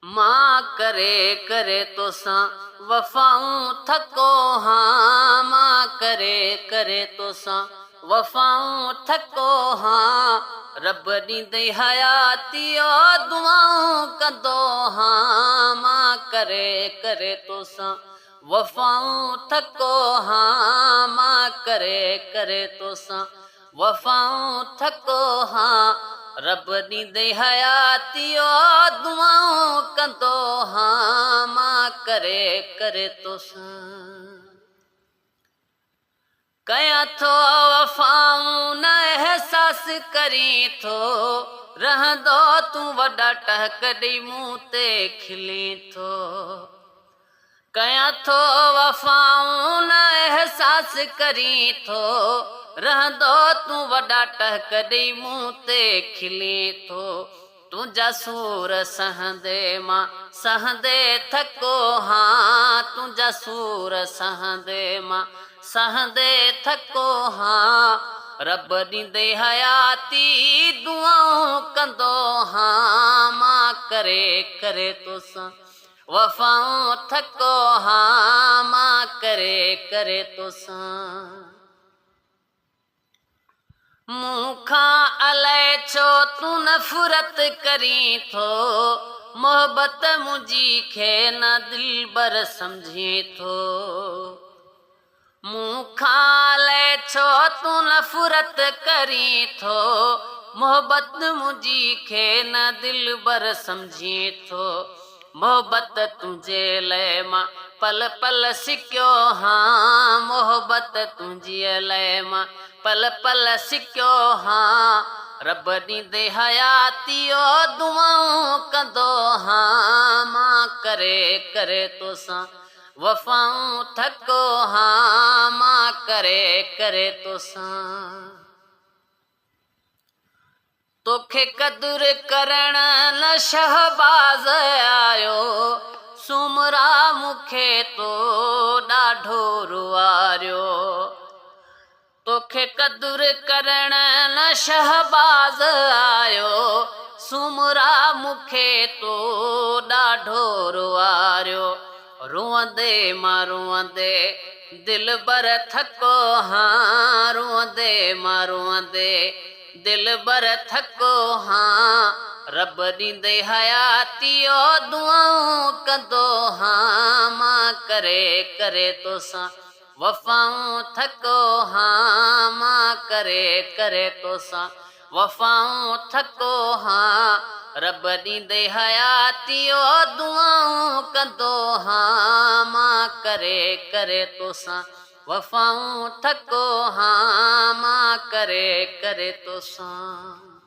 मां करे करे तोसां वफ़ाऊं थको हाँ, मां करे करे तोसां वफ़ाऊं थको हाँ। रब ॾींदई हयाती ओ दुआऊं कंदो हाँ, मां करे करे तोसां वफ़ाऊं थको हाँ, मां करे करे तोसां वफ़ाऊं थको हाँ। रब ॾींदई हयाती ओ दुआऊं कंदो हाँ, मां करे करे तोसां कयां थो वफ़ाऊं न अहसास करी थो रहंदो तूं वॾा टहक ॾेई मूं ते खिली थो। कयां थो वफ़ाऊं न अहसास करी थो रहंदो तूं वॾा टहक ॾेई मूं ते खिली थो। तुंहिंजा सूर सहंदे मां सहंदे थको हाँ, तुंहिंजा सूर सहंदे मां सहंदे थको हाँ। रब ॾींदे हयाती दुआऊं कंदो हाँ, मां करे करे तोसां वफ़ाऊं थको हाँ, मां करे करे तोसां। मूंखां अलाए छो तूं नफ़रत करी थो मोहबत मुंहिंजी खे न दिलबर सम्झी थो। मूंखां अलाए छो तूं नफ़रत करी थो मोहबत मुंहिंजी खे न दिलबर सम्झी थो। मोहबत तुंहिंजे लाइ मां पल पल सिकियो हाँ, मोहबत तुंहिंजी लाइ मां पल पल सिकियो हाँ। रब ॾींदे हयाती ओ दुआऊं कंदो हाँ, मां करे करे तोसां वफ़ाऊं थको हाँ, मां करे करे तोसां। तोखे क़दुर करण न शहबाज़ आयो सुमरा मूंखे तो ॾाढो रुआरियो। तोखे क़दुर करण न शहबाज़ आयो सुमरा मूंखे तो ॾाढो रुआरियो। रुअंदे मां रुअंदे दिलबर थको हाँ, रुअंदे मां रुअंदे दिलबर थको हाँ। रब ॾींदे हयाती ओ दुआऊं कंदो हाँ, मां करे करे तोसां वफ़ाऊं थको हाँ, मां करे करे तोसां वफ़ाऊं थको हाँ। रब ॾींदे हयाती ओ दुआऊं कंदो हाँ, मां करे करे तोसां वफ़ाऊं थको हाँ, मां करे करे तोसां।